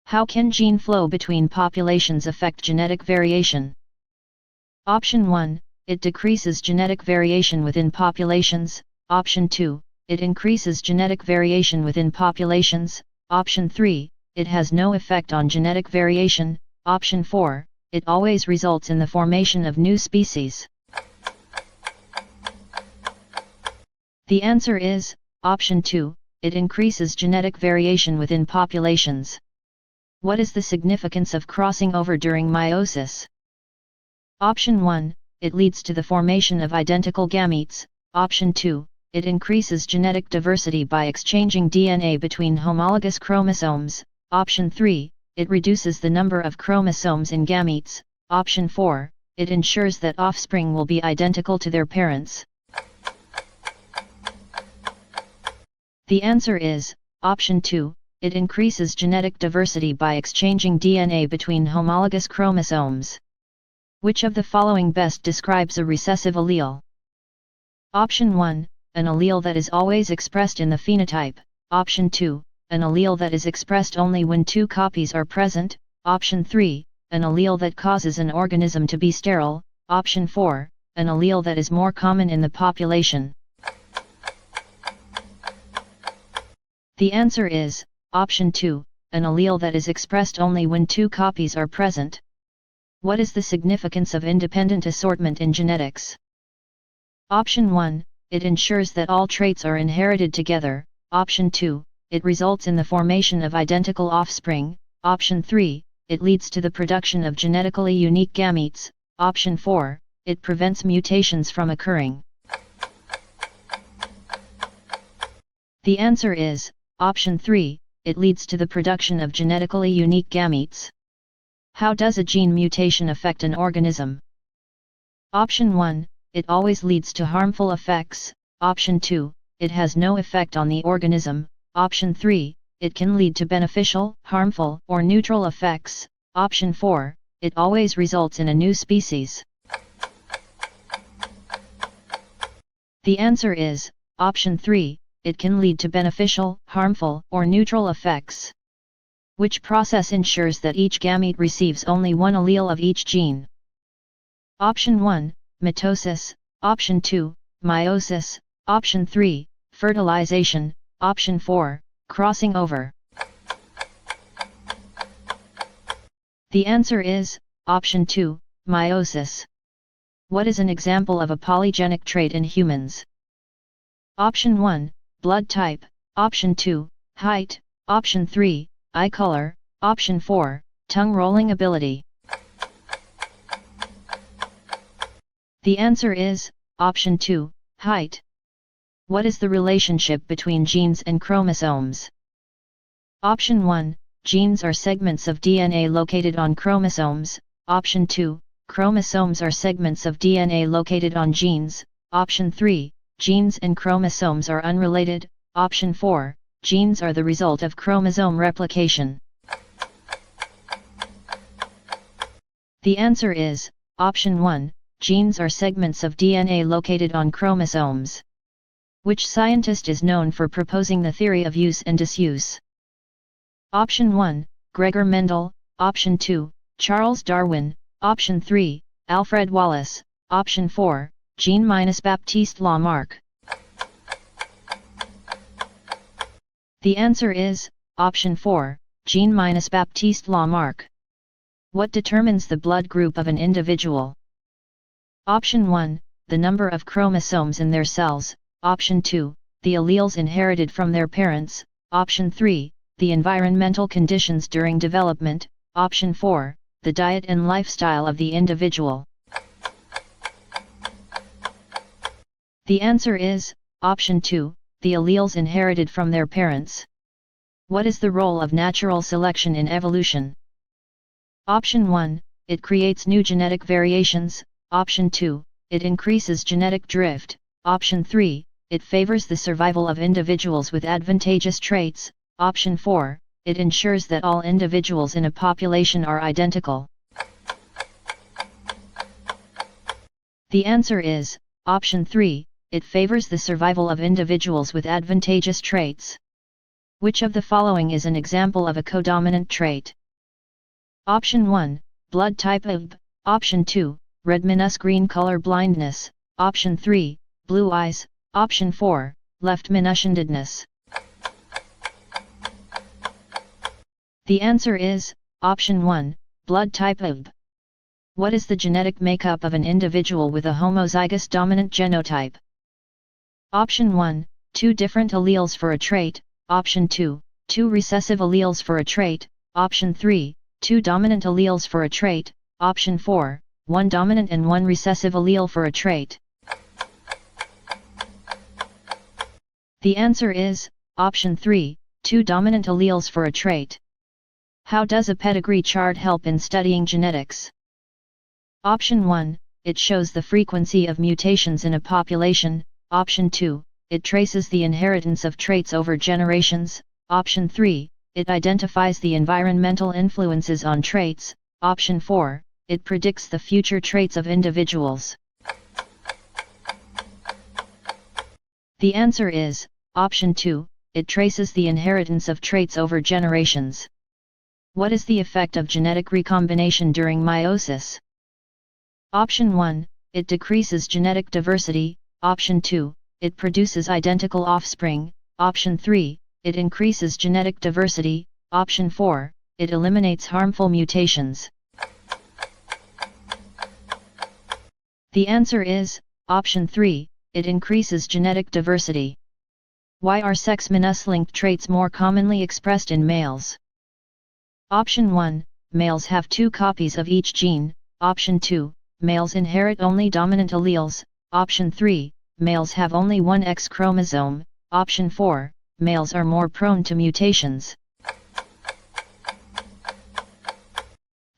How can gene flow between populations affect genetic variation? Option 1, it decreases genetic variation within populations. Option 2, it increases genetic variation within populations. Option 3, it has no effect on genetic variation. Option 4, it always results in the formation of new species. The answer is, option 2, it increases genetic variation within populations. What is the significance of crossing over during meiosis? Option 1, it leads to the formation of identical gametes. Option 2, it increases genetic diversity by exchanging DNA between homologous chromosomes. Option 3, it reduces the number of chromosomes in gametes. Option 4, it ensures that offspring will be identical to their parents. The answer is, option 2, it increases genetic diversity by exchanging DNA between homologous chromosomes. Which of the following best describes a recessive allele? Option 1, an allele that is always expressed in the phenotype. Option 2, an allele that is expressed only when two copies are present. Option 3, an allele that causes an organism to be sterile. Option 4, an allele that is more common in the population. The answer is, option 2, an allele that is expressed only when two copies are present. What is the significance of independent assortment in genetics? Option 1, it ensures that all traits are inherited together. Option 2, it results in the formation of identical offspring. Option 3, it leads to the production of genetically unique gametes. Option 4, it prevents mutations from occurring. The answer is, option 3, it leads to the production of genetically unique gametes. How does a gene mutation affect an organism? Option 1, it always leads to harmful effects. Option 2, it has no effect on the organism. Option 3, it can lead to beneficial, harmful, or neutral effects. Option 4, it always results in a new species. The answer is, option 3, it can lead to beneficial, harmful, or neutral effects. Which process ensures that each gamete receives only one allele of each gene? Option 1, mitosis. Option 2, meiosis. Option 3, fertilization. Option 4, crossing over. The answer is, option 2, meiosis. What is an example of a polygenic trait in humans? Option 1, blood type. Option 2, height. Option 3, eye color. Option 4, tongue rolling ability. The answer is, option 2, height. What is the relationship between genes and chromosomes? Option 1, genes are segments of DNA located on chromosomes. Option 2, chromosomes are segments of DNA located on genes. Option 3, genes and chromosomes are unrelated. Option 4, genes are the result of chromosome replication. The answer is, option 1, genes are segments of DNA located on chromosomes. Which scientist is known for proposing the theory of use and disuse? Option 1, Gregor Mendel. Option 2, Charles Darwin. Option 3, Alfred Wallace. Option 4, Jean-Baptiste Lamarck. The answer is, option 4, Jean-Baptiste Lamarck. What determines the blood group of an individual? Option 1, the number of chromosomes in their cells. Option 2, the alleles inherited from their parents. Option 3, the environmental conditions during development. Option 4, the diet and lifestyle of the individual. The answer is, option 2, the alleles inherited from their parents. What is the role of natural selection in evolution? Option 1, it creates new genetic variations. Option 2, it increases genetic drift. Option 3, it favors the survival of individuals with advantageous traits. Option 4, it ensures that all individuals in a population are identical. The answer is, option 3, it favors the survival of individuals with advantageous traits. Which of the following is an example of a codominant trait? Option 1, blood type AB, Option 2, red minus green color blindness, Option 3, blue eyes, Option 4, left minushandedness. The answer is, Option 1, blood type AB. What is the genetic makeup of an individual with a homozygous dominant genotype? Option 1, 2 different alleles for a trait, Option 2, 2 recessive alleles for a trait, Option 3, 2 dominant alleles for a trait, Option 4, 1 dominant and 1 recessive allele for a trait. The answer is, Option 3, 2 dominant alleles for a trait. How does a pedigree chart help in studying genetics? Option 1, it shows the frequency of mutations in a population, Option 2, it traces the inheritance of traits over generations, Option 3, it identifies the environmental influences on traits, Option 4, it predicts the future traits of individuals. The answer is, Option 2, it traces the inheritance of traits over generations. What is the effect of genetic recombination during meiosis? Option 1, it decreases genetic diversity, Option 2, it produces identical offspring, Option 3, it increases genetic diversity, Option 4, it eliminates harmful mutations. The answer is, Option 3, it increases genetic diversity. Why are sex-linked traits more commonly expressed in males? Option 1, males have 2 copies of each gene, Option 2, males inherit only dominant alleles, Option 3, males have only one X chromosome, Option 4, males are more prone to mutations.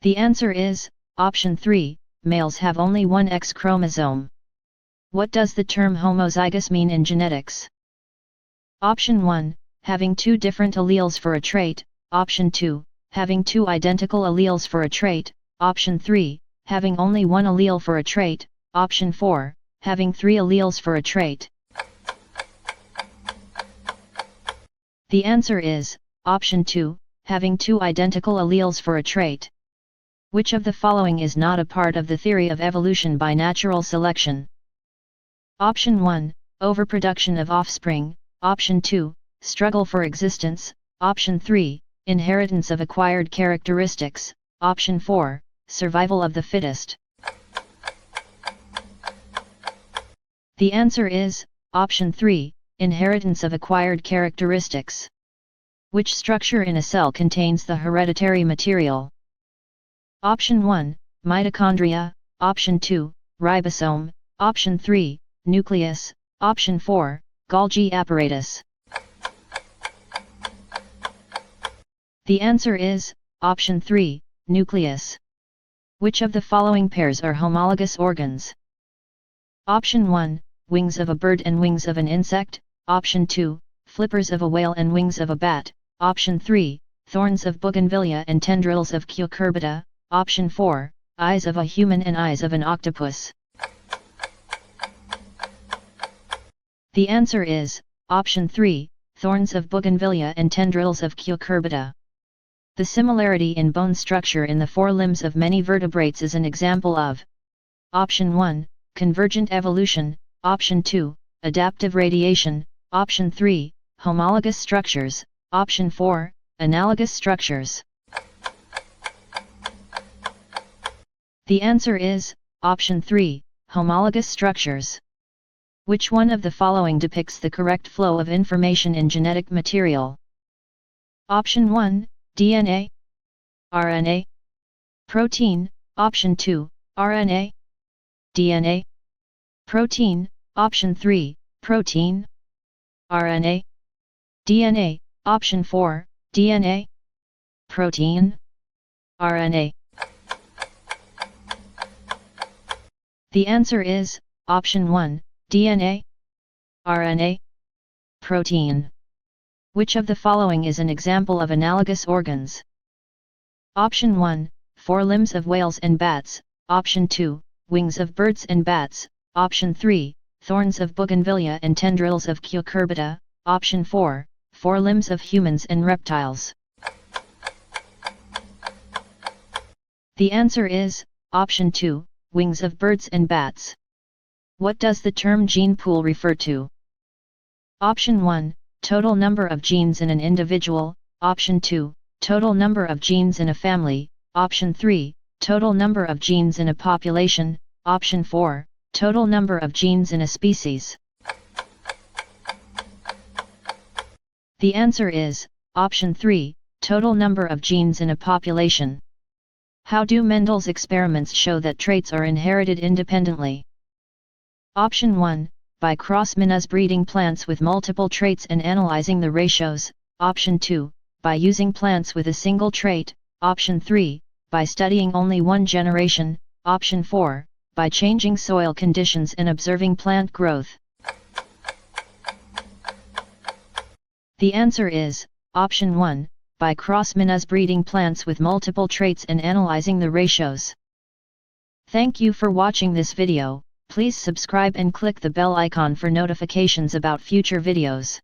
The answer is, Option 3, males have only one X chromosome. What does the term homozygous mean in genetics? Option 1, having 2 different alleles for a trait, Option 2, having 2 identical alleles for a trait, Option 3, having only one allele for a trait, Option 4, having 3 alleles for a trait. The answer is, Option 2, having 2 identical alleles for a trait. Which of the following is not a part of the theory of evolution by natural selection? Option 1, overproduction of offspring, Option 2, struggle for existence, Option 3, inheritance of acquired characteristics, Option 4, survival of the fittest. The answer is, Option 3, inheritance of acquired characteristics. Which structure in a cell contains the hereditary material? Option 1, mitochondria, Option 2, ribosome, Option 3, nucleus, Option 4, Golgi apparatus. The answer is, Option 3, nucleus. Which of the following pairs are homologous organs? Option 1, wings of a bird and wings of an insect, Option 2, flippers of a whale and wings of a bat, Option 3, thorns of bougainvillea and tendrils of cucurbita, Option 4, eyes of a human and eyes of an octopus. The answer is, Option 3, thorns of bougainvillea and tendrils of cucurbita. The similarity in bone structure in the forelimbs of many vertebrates is an example of Option 1, convergent evolution, Option 2, adaptive radiation, Option 3, homologous structures, Option 4, analogous structures. The answer is, Option 3, homologous structures. Which one of the following depicts the correct flow of information in genetic material? Option 1, DNA, RNA, protein, Option 2, RNA, DNA, protein, Option 3, protein, RNA, DNA, Option 4, DNA, protein, RNA. The answer is, Option 1, DNA, RNA, protein. Which of the following is an example of analogous organs? Option 1, forelimbs of whales and bats, Option 2, wings of birds and bats, Option 3, thorns of bougainvillea and tendrils of cucurbita, Option 4, forelimbs of humans and reptiles. The answer is, option 2, wings of birds and bats. What does the term gene pool refer to? Option 1, total number of genes in an individual, option 2, total number of genes in a family, option 3, total number of genes in a population, option 4, total number of genes in a species. The answer is, option 3, total number of genes in a population. How do Mendel's experiments show that traits are inherited independently? Option 1, by cross-breeding plants with multiple traits and analyzing the ratios, option 2, by using plants with a single trait, option 3, by studying only one generation, option 4, by changing soil conditions and observing plant growth. The answer is, option 1, by cross-breeding plants with multiple traits and analyzing the ratios. Thank you for watching this video. Please subscribe and click the bell icon for notifications about future videos.